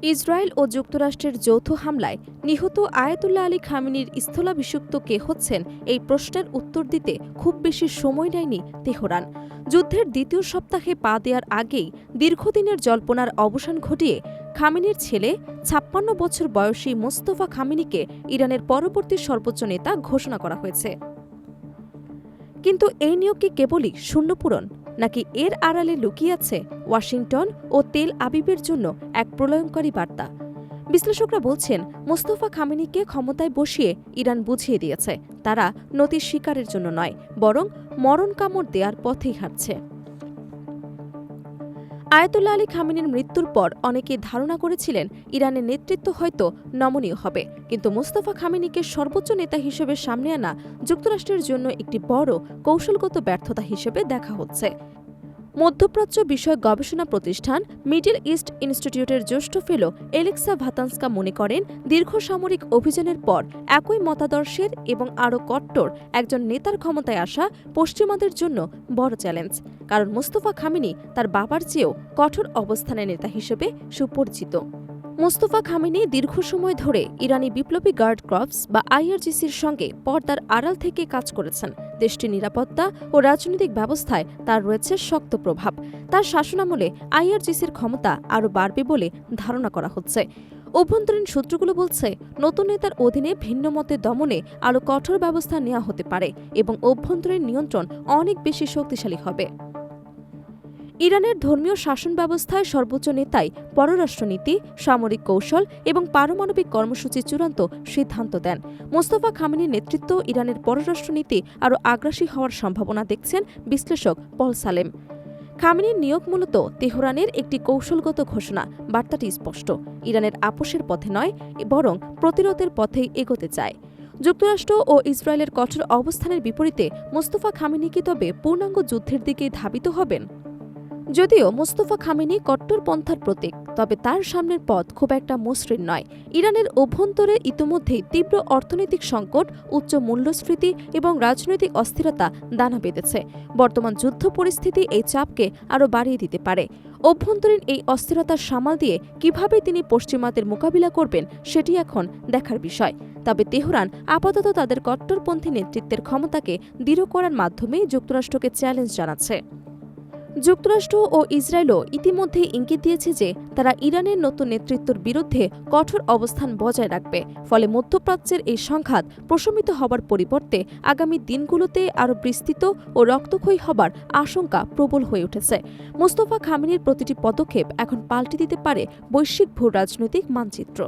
Israel ও যুক্তরাষ্ট্রের যৌথ হামলায় নিহত আয়াতুল্লাহ আলী খামেনির স্থলাভিষিক্ত কে হচ্ছেন এই প্রশ্নের উত্তর দিতে খুব বেশি সময় নেয়নি তেহরান। যুদ্ধের দ্বিতীয় সপ্তাহে পা দেওয়ার আগেই দীর্ঘদিনের জল্পনার অবসান ঘটিয়ে খামেনির ছেলে ৫৬ বছর বয়সী মোস্তফা খামেনিকে ইরানের পরবর্তী সর্বোচ্চ নেতা ঘোষণা করা হয়েছে। কিন্তু এই নিয়োগ কি কেবলই শূন্যপূরণ, নাকি এর আড়ালে লুকিয়ে আছে ওয়াশিংটন ও তেল আবিবের জন্য এক প্রলয়ঙ্করী বার্তা? বিশ্লেষকরা বলছেন, মোস্তফা খামেনিকে ক্ষমতায় বসিয়ে ইরান বুঝিয়ে দিয়েছে তারা নতি শিকারের জন্য নয়, বরং মরণ কামড় দেওয়ার পথেই হাঁটছে। আয়াতুল্লাহ আলী খামেনির মৃত্যুর পর অনেকে ধারণা করেছিলেন ইরানের নেতৃত্ব হয়তো নমনীয় হবে, কিন্তু মোস্তফা খামেনিকে সর্বোচ্চ নেতা হিসেবে সামনে আনা যুক্তরাষ্ট্রের জন্য একটি বড় কৌশলগত ব্যর্থতা হিসেবে দেখা হচ্ছে। মধ্যপ্রাচ্য বিষয়ক গবেষণা প্রতিষ্ঠান মিডল ইস্ট ইনস্টিটিউটের জ্যেষ্ঠ ফেলো এলেক্সা ভাতানস্কা মনে করেন, দীর্ঘ সামরিক অভিযানের পর একই মতাদর্শের এবং আরও কট্টর একজন নেতার ক্ষমতায় আসা পশ্চিমাদের জন্য বড় চ্যালেঞ্জ, কারণ মোস্তফা খামেনি তার বাবার চেয়েও কঠোর অবস্থানের নেতা হিসেবে সুপরিচিত। মোস্তফা খামেনি দীর্ঘ সময় ধরে ইরানি বিপ্লবী গার্ড কর্পস বা আইআরজিসির সঙ্গে পর্দার আড়াল থেকে কাজ করেছেন। দেশটির নিরাপত্তা ও রাজনৈতিক ব্যবস্থায় তার রয়েছে শক্ত প্রভাব। তার শাসনামলে আইআরজিসির ক্ষমতা আরও বাড়বে বলে ধারণা করা হচ্ছে। অভ্যন্তরীণ সূত্রগুলো বলছে, নতুন নেতার অধীনে ভিন্ন মতে দমনে আরও কঠোর ব্যবস্থা নেওয়া হতে পারে এবং অভ্যন্তরীণ নিয়ন্ত্রণ অনেক বেশি শক্তিশালী হবে। ইরানের ধর্মীয় শাসন ব্যবস্থায় সর্বোচ্চ নেতাই পররাষ্ট্রনীতি, সামরিক কৌশল এবং পারমাণবিক কর্মসূচি চূড়ান্ত সিদ্ধান্ত দেন। মোস্তফা খামেনির নেতৃত্ব ইরানের পররাষ্ট্রনীতি আরও আগ্রাসী হওয়ার সম্ভাবনা দেখছেন বিশ্লেষক পল সালেম। খামেনির নিয়োগ মূলত তেহরানের একটি কৌশলগত ঘোষণা। বার্তাটি স্পষ্ট, ইরানের আপোষের পথে নয়, বরং প্রতিরোধের পথেই এগোতে চায়। যুক্তরাষ্ট্র ও ইসরায়েলের কঠোর অবস্থানের বিপরীতে মোস্তফা খামেনি কি তবে পূর্ণাঙ্গ যুদ্ধের দিকে ধাবিত হবেন? যদিও মোস্তফা খামেনি কট্টরপন্থার প্রতীক, তবে তার সামনের পথ খুব একটা মসৃণ নয়। ইরানের অভ্যন্তরে ইতিমধ্যেই তীব্র অর্থনৈতিক সংকট, উচ্চ মূল্যস্ফীতি এবং রাজনৈতিক অস্থিরতা দানা বেঁধেছে। বর্তমান যুদ্ধ পরিস্থিতি এই চাপকে আরও বাড়িয়ে দিতে পারে। অভ্যন্তরীণ এই অস্থিরতার সামাল দিয়ে কিভাবে তিনি পশ্চিমাদের মোকাবিলা করবেন সেটি এখন দেখার বিষয়। তবে তেহরান আপাতত তাদের কট্টরপন্থী নেতৃত্বের ক্ষমতাকে দৃঢ় করার মাধ্যমে যুক্তরাষ্ট্রকে চ্যালেঞ্জ জানাচ্ছে। যুক্তরাষ্ট্র ও ইসরায়েলও ইতিমধ্যেই ইঙ্গিত দিয়েছে যে তারা ইরানের নতুন নেতৃত্বের বিরুদ্ধে কঠোর অবস্থান বজায় রাখবে। ফলে মধ্যপ্রাচ্যের এই সংঘাত প্রশমিত হবার পরিবর্তে আগামী দিনগুলোতে আরও বিস্তৃত ও রক্তক্ষয়ী হবার আশঙ্কা প্রবল হয়ে উঠেছে। মোস্তফা খামেনির প্রতিটি পদক্ষেপ এখন পাল্টে দিতে পারে বৈশ্বিক ভূ রাজনৈতিক মানচিত্র।